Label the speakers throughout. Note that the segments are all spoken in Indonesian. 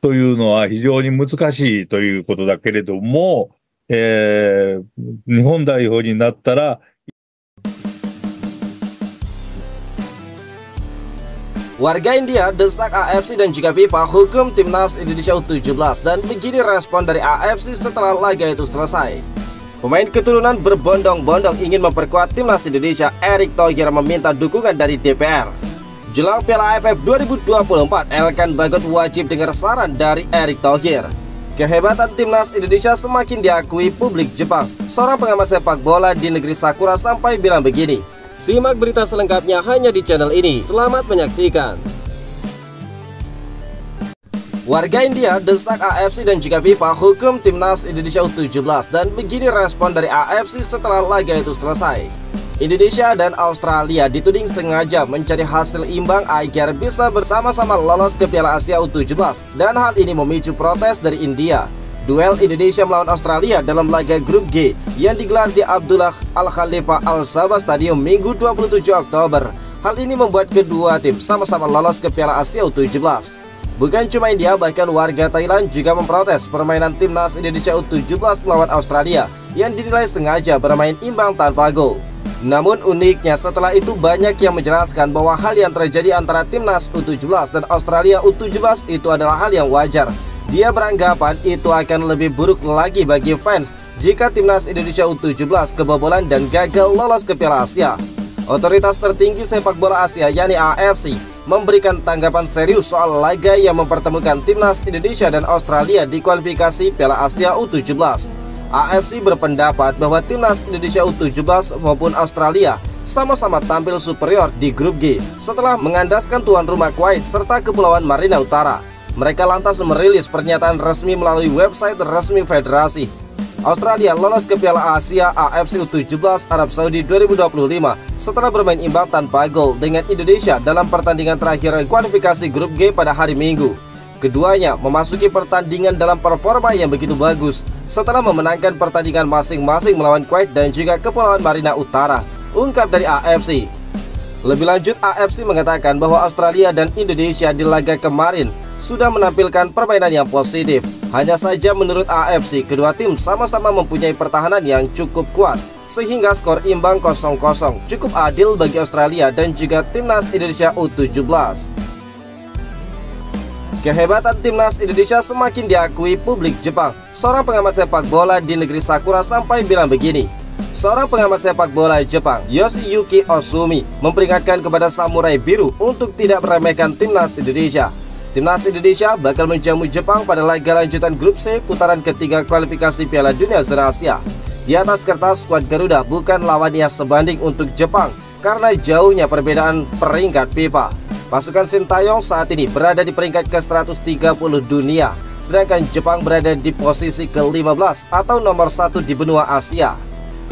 Speaker 1: というのは非常に難しいということだけれども、日本代表になったら、
Speaker 2: Warga India desak AFC dan juga FIFA hukum timnas Indonesia U17 dan begini respon dari AFC setelah laga itu selesai. Pemain keturunan berbondong-bondong ingin memperkuat timnas Indonesia. Erick Thohir meminta dukungan dari DPR. Jelang Piala AFF 2024, Elkan Bagot wajib dengar saran dari Erick Thohir. Kehebatan timnas Indonesia semakin diakui publik Jepang. Seorang pengamat sepak bola di negeri Sakura sampai bilang begini. Simak berita selengkapnya hanya di channel ini. Selamat menyaksikan. Warga India desak AFC dan juga FIFA hukum timnas Indonesia U17 dan begini respon dari AFC setelah laga itu selesai. Indonesia dan Australia dituding sengaja mencari hasil imbang agar bisa bersama-sama lolos ke Piala Asia U17 dan hal ini memicu protes dari India. Duel Indonesia melawan Australia dalam laga grup G yang digelar di Abdullah Al Khalifa Al Sabah Stadium Minggu 27 Oktober. Hal ini membuat kedua tim sama-sama lolos ke Piala Asia U17. Bukan cuma India, bahkan warga Thailand juga memprotes permainan timnas Indonesia U17 melawan Australia yang dinilai sengaja bermain imbang tanpa gol. Namun uniknya setelah itu banyak yang menjelaskan bahwa hal yang terjadi antara timnas U17 dan Australia U17 itu adalah hal yang wajar. Dia beranggapan itu akan lebih buruk lagi bagi fans jika timnas Indonesia U17 kebobolan dan gagal lolos ke Piala Asia. Otoritas tertinggi sepak bola Asia yakni AFC memberikan tanggapan serius soal laga yang mempertemukan timnas Indonesia dan Australia di kualifikasi Piala Asia U17. AFC berpendapat bahwa timnas Indonesia U17 maupun Australia sama-sama tampil superior di grup G setelah mengandaskan tuan rumah Kuwait serta Kepulauan Marina Utara. Mereka lantas merilis pernyataan resmi melalui website resmi federasi. Australia lolos ke Piala Asia AFC U17 Arab Saudi 2025 setelah bermain imbang tanpa gol dengan Indonesia dalam pertandingan terakhir kualifikasi grup G pada hari Minggu. Keduanya memasuki pertandingan dalam performa yang begitu bagus setelah memenangkan pertandingan masing-masing melawan Kuwait dan juga Kepulauan Marina Utara, ungkap dari AFC. Lebih lanjut, AFC mengatakan bahwa Australia dan Indonesia di laga kemarin sudah menampilkan permainan yang positif. Hanya saja menurut AFC, kedua tim sama-sama mempunyai pertahanan yang cukup kuat sehingga skor imbang 0-0 cukup adil bagi Australia dan juga timnas Indonesia U17. Kehebatan timnas Indonesia semakin diakui publik Jepang. Seorang pengamat sepak bola di negeri Sakura sampai bilang begini. Seorang pengamat sepak bola Jepang, Yoshiyuki Osumi, memperingatkan kepada Samurai Biru untuk tidak meremehkan timnas Indonesia. Timnas Indonesia bakal menjamu Jepang pada laga lanjutan grup C putaran ketiga kualifikasi Piala Dunia Zona Asia. Di atas kertas, skuad Garuda bukan lawannya sebanding untuk Jepang karena jauhnya perbedaan peringkat FIFA. Pasukan Sintayong saat ini berada di peringkat ke-130 dunia, sedangkan Jepang berada di posisi ke-15 atau nomor 1 di benua Asia.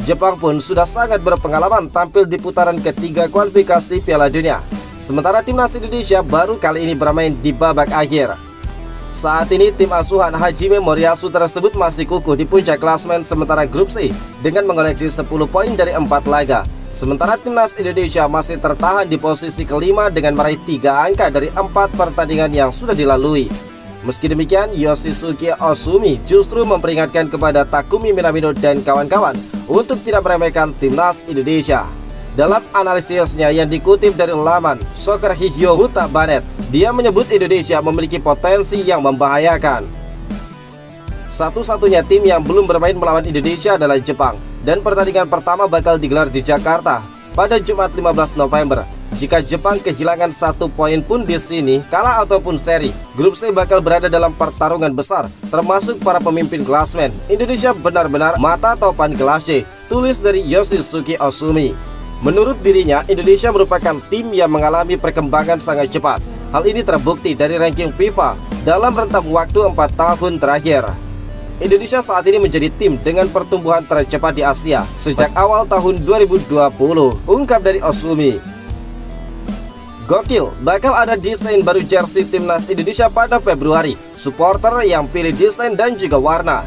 Speaker 2: Jepang pun sudah sangat berpengalaman tampil di putaran ketiga kualifikasi Piala Dunia. Sementara timnas Indonesia baru kali ini bermain di babak akhir. Saat ini tim asuhan Hajime Moriyasu tersebut masih kukuh di puncak klasemen sementara grup C dengan mengoleksi 10 poin dari 4 laga. Sementara timnas Indonesia masih tertahan di posisi kelima dengan meraih 3 angka dari 4 pertandingan yang sudah dilalui. Meski demikian, Yoshisuke Osumi justru memperingatkan kepada Takumi Minamino dan kawan-kawan untuk tidak meremehkan timnas Indonesia. Dalam analisisnya yang dikutip dari laman Soccer Hihyo Huta Banet, dia menyebut Indonesia memiliki potensi yang membahayakan. Satu-satunya tim yang belum bermain melawan Indonesia adalah Jepang, dan pertandingan pertama bakal digelar di Jakarta pada Jumat 15 November. Jika Jepang kehilangan 1 poin pun di sini, kalah ataupun seri, grup C bakal berada dalam pertarungan besar, termasuk para pemimpin klasemen. Indonesia benar-benar mata topan kelas C, tulis dari Yoshisuke Osumi. Menurut dirinya, Indonesia merupakan tim yang mengalami perkembangan sangat cepat. Hal ini terbukti dari ranking FIFA dalam rentang waktu 4 tahun terakhir. Indonesia saat ini menjadi tim dengan pertumbuhan tercepat di Asia sejak awal tahun 2020, ungkap dari Osumi. Gokil, bakal ada desain baru jersey timnas Indonesia pada Februari. Supporter yang pilih desain dan juga warna.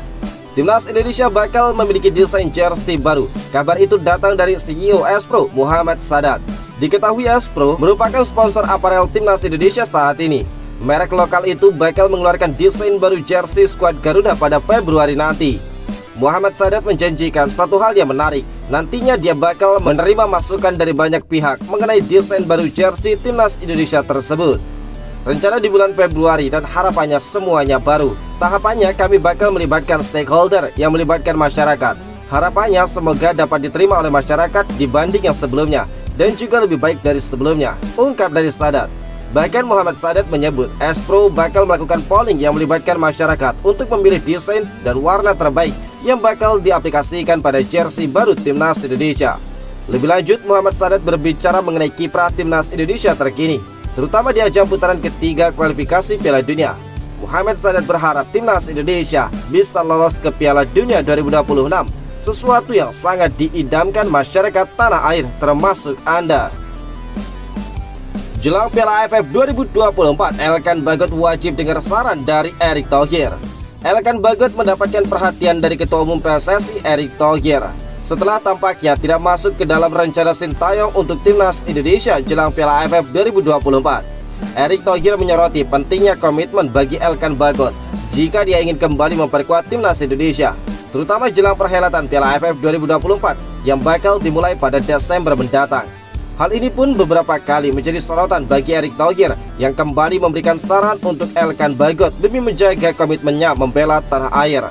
Speaker 2: Timnas Indonesia bakal memiliki desain jersey baru. Kabar itu datang dari CEO S-Pro Muhammad Sadat. Diketahui S-Pro merupakan sponsor aparel timnas Indonesia saat ini. Merek lokal itu bakal mengeluarkan desain baru jersey skuad Garuda pada Februari nanti. Muhammad Sadat menjanjikan satu hal yang menarik, nantinya dia bakal menerima masukan dari banyak pihak mengenai desain baru jersey timnas Indonesia tersebut. Rencana di bulan Februari dan harapannya semuanya baru. Tahapannya kami bakal melibatkan stakeholder yang melibatkan masyarakat. Harapannya semoga dapat diterima oleh masyarakat dibanding yang sebelumnya dan juga lebih baik dari sebelumnya, ungkap dari Sadat. Bahkan Muhammad Sadat menyebut S-Pro bakal melakukan polling yang melibatkan masyarakat untuk memilih desain dan warna terbaik yang bakal diaplikasikan pada jersey baru timnas Indonesia. Lebih lanjut, Muhammad Sadat berbicara mengenai kiprah timnas Indonesia terkini, terutama di ajang putaran ketiga kualifikasi Piala Dunia. Muhammad Sadat berharap timnas Indonesia bisa lolos ke Piala Dunia 2026, sesuatu yang sangat diidamkan masyarakat tanah air termasuk Anda. Jelang Piala AFF 2024, Elkan Bagot wajib dengar saran dari Erick Thohir. Elkan Bagot mendapatkan perhatian dari Ketua Umum PSSI Erick Thohir setelah tampaknya tidak masuk ke dalam rencana Sintayong untuk timnas Indonesia jelang Piala AFF 2024. Erick Thohir menyoroti pentingnya komitmen bagi Elkan Bagot jika dia ingin kembali memperkuat timnas Indonesia, terutama jelang perhelatan Piala AFF 2024 yang bakal dimulai pada Desember mendatang. Hal ini pun beberapa kali menjadi sorotan bagi Erick Thohir yang kembali memberikan saran untuk Elkan Bagot demi menjaga komitmennya membela tanah air.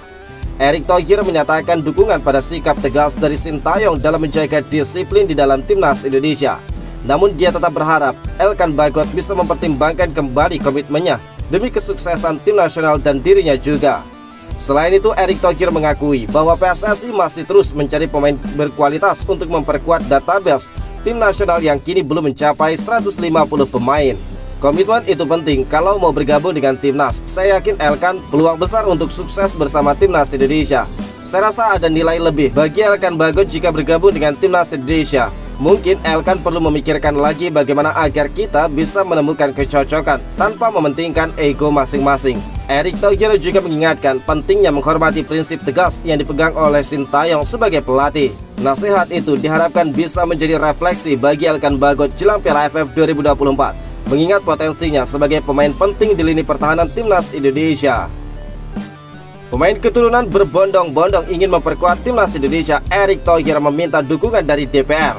Speaker 2: Erick Thohir menyatakan dukungan pada sikap tegas dari Sintayong dalam menjaga disiplin di dalam timnas Indonesia. Namun dia tetap berharap Elkan Bagot bisa mempertimbangkan kembali komitmennya demi kesuksesan tim nasional dan dirinya juga. Selain itu, Erick Thohir mengakui bahwa PSSI masih terus mencari pemain berkualitas untuk memperkuat database tim nasional yang kini belum mencapai 150 pemain. Komitmen itu penting kalau mau bergabung dengan timnas. Saya yakin Elkan peluang besar untuk sukses bersama timnas Indonesia. Saya rasa ada nilai lebih bagi Elkan Bagot jika bergabung dengan timnas Indonesia. Mungkin Elkan perlu memikirkan lagi bagaimana agar kita bisa menemukan kecocokan tanpa mementingkan ego masing-masing. Erick Thohir juga mengingatkan pentingnya menghormati prinsip tegas yang dipegang oleh Sintayong sebagai pelatih. Nasihat itu diharapkan bisa menjadi refleksi bagi Elkan Bagot jelang Piala AFF 2024, mengingat potensinya sebagai pemain penting di lini pertahanan timnas Indonesia. Pemain keturunan berbondong-bondong ingin memperkuat timnas Indonesia. Erick Thohir meminta dukungan dari DPR.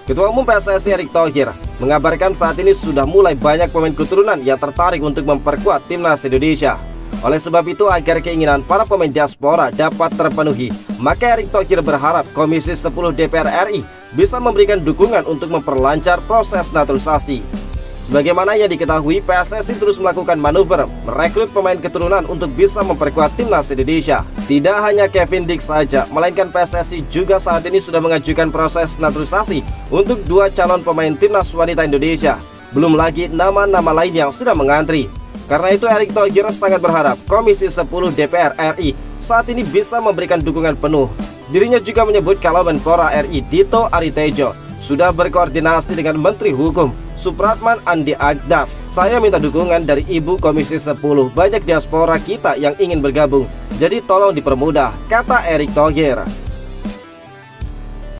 Speaker 2: Ketua Umum PSSI Erick Thohir mengabarkan saat ini sudah mulai banyak pemain keturunan yang tertarik untuk memperkuat timnas Indonesia. Oleh sebab itu, agar keinginan para pemain diaspora dapat terpenuhi, maka Erick Thohir berharap Komisi 10 DPR RI bisa memberikan dukungan untuk memperlancar proses naturalisasi. Sebagaimana yang diketahui, PSSI terus melakukan manuver merekrut pemain keturunan untuk bisa memperkuat timnas Indonesia. Tidak hanya Kevin Dick saja, melainkan PSSI juga saat ini sudah mengajukan proses naturalisasi untuk 2 calon pemain timnas wanita Indonesia. Belum lagi nama-nama lain yang sudah mengantri. Karena itu, Erick Thohir sangat berharap Komisi 10 DPR RI saat ini bisa memberikan dukungan penuh. Dirinya juga menyebut kalau Menpora RI Dito Aritejo sudah berkoordinasi dengan Menteri Hukum Supratman Andi Agdas. Saya minta dukungan dari Ibu Komisi 10. Banyak diaspora kita yang ingin bergabung, jadi tolong dipermudah, kata Erick Thohir.